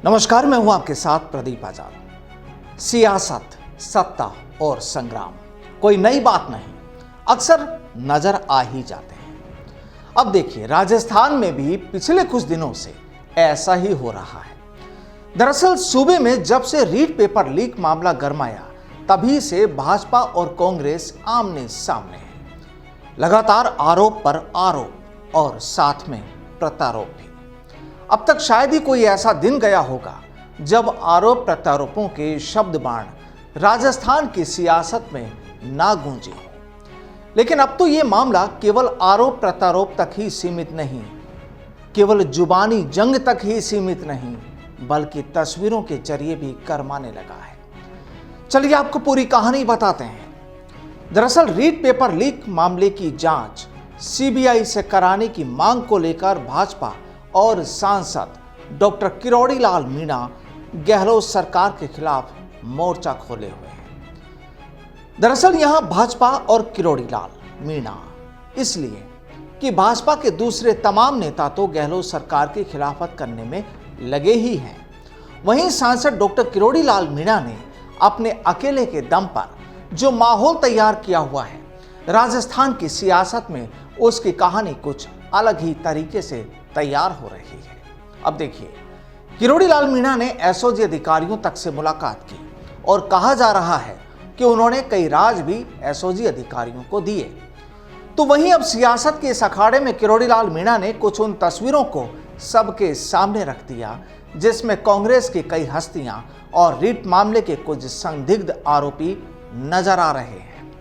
नमस्कार, मैं हूं आपके साथ प्रदीप आजाद। सियासत, सत्ता और संग्राम कोई नई बात नहीं, अक्सर नजर आ ही जाते हैं। अब देखिए, राजस्थान में भी पिछले कुछ दिनों से ऐसा ही हो रहा है। दरअसल सूबे में जब से रीट पेपर लीक मामला गरमाया, तभी से भाजपा और कांग्रेस आमने सामने है। लगातार आरोप पर आरोप और साथ में प्रत्यारोप भी। अब तक शायद ही कोई ऐसा दिन गया होगा जब आरोप प्रत्यारोपों के शब्द बाण राजस्थान की सियासत में ना गूंजे हो। लेकिन अब तो ये मामला केवल आरोप प्रत्यारोप तक ही सीमित नहीं, केवल जुबानी जंग तक ही सीमित नहीं, बल्कि तस्वीरों के जरिए भी गरमाने लगा है। चलिए आपको पूरी कहानी बताते हैं। दरअसल रीट पेपर लीक मामले की जांच सीबीआई से कराने की मांग को लेकर भाजपा और सांसद डॉक्टर किरोड़ी लाल मीणा गहलोत सरकार के खिलाफ मोर्चा खोले हुए हैं। दरअसल यहां भाजपा और किरोड़ी लाल मीणा इसलिए कि भाजपा के दूसरे तमाम नेता तो गहलोत सरकार की खिलाफत करने में लगे ही हैं। वहीं सांसद डॉक्टर किरोड़ी लाल मीणा ने अपने अकेले के दम पर जो माहौल तैयार किया हुआ है, राजस्थान की सियासत में उसकी कहानी कुछ अलग ही तरीके से तैयार हो रही है। अब देखिए, किरोड़ी लाल मीणा ने एसओजी अधिकारियों तक से मुलाकात की और कहा जा रहा है कि उन्होंने कई राज भी एसओजी अधिकारियों को दिए। तो वहीं अब सियासत के इस अखाड़े में किरोड़ी लाल मीणा ने कुछ उन तस्वीरों को सबके सामने रख दिया जिसमें कांग्रेस की कई हस्तियां और रीट मामले के कुछ संदिग्ध आरोपी नजर आ रहे हैं।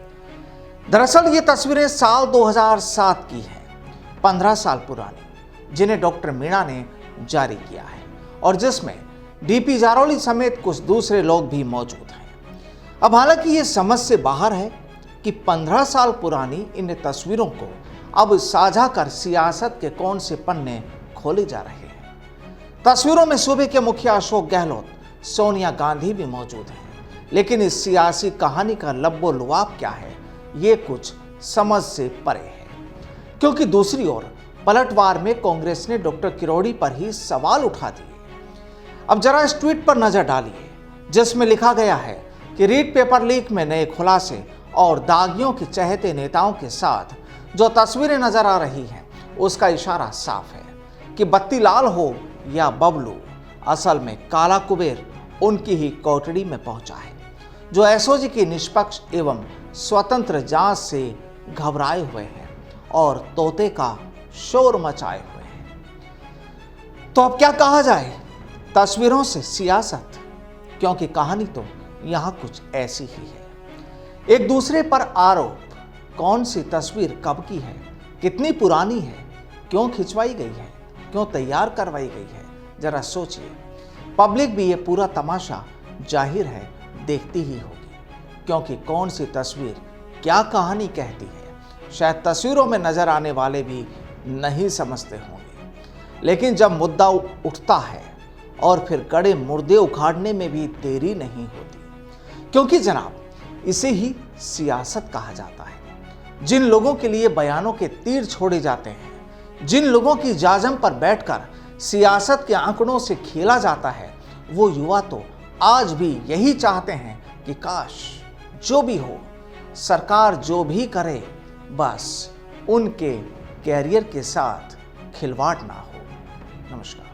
दरअसल ये तस्वीरें साल 2007 की हैं, 15 साल पुरानी, जिन्हें डॉक्टर मीणा ने जारी किया है और जिसमें डीपी जारौली समेत कुछ दूसरे लोग भी मौजूद हैं। अब हालांकि ये समझ से बाहर है कि 15 साल पुरानी इन तस्वीरों को अब साझा कर सियासत के कौन से पन्ने खोले जा रहे हैं। तस्वीरों में सूबे के मुखिया अशोक गहलोत, सोनिया गांधी भी मौजूद हैं, लेकिन इस सियासी कहानी का लब्बो लुआब क्या है, ये कुछ समझ से परे है। क्योंकि दूसरी ओर पलटवार में कांग्रेस ने डॉक्टर किरोड़ी पर ही सवाल उठा दिए। अब जरा इस ट्वीट पर नजर डालिए जिसमें लिखा गया है कि रीट पेपर लीक में नए खुलासे और दागियों के चहेते नेताओं के साथ जो तस्वीरें नजर आ रही हैं, उसका इशारा साफ है कि बत्ती लाल हो या बबलू, असल में काला कुबेर उनकी ही कोठरी में पहुंचा है, जो एसओजी की निष्पक्ष एवं स्वतंत्र जांच से घबराए हुए हैं और तोते का शोर मचाए हुए हैं। तो अब क्या कहा जाए, तस्वीरों से सियासत, क्योंकि कहानी तो यहां कुछ ऐसी ही है। एक दूसरे पर आरोप, कौन सी तस्वीर कब की है, कितनी पुरानी है, क्यों खिंचवाई गई है, क्यों तैयार करवाई गई है, जरा सोचिए। पब्लिक भी ये पूरा तमाशा जाहिर है देखती ही होगी, क्योंकि कौन सी तस्वीर क्या कहानी कहती है, शायद तस्वीरों में नजर आने वाले भी नहीं समझते होंगे। लेकिन जब मुद्दा उठता है और फिर कड़े मुर्दे उखाड़ने में भी देरी नहीं होती, क्योंकि जनाब इसे ही सियासत कहा जाता है। जिन लोगों के लिए बयानों के तीर छोड़े जाते हैं, जिन लोगों की जाजम पर बैठकर सियासत के आंकड़ों से खेला जाता है, वो युवा तो आज भी यही चाहते हैं कि काश जो भी हो, सरकार जो भी करे, बस उनके कैरियर के साथ खिलवाड़ ना हो। नमस्कार।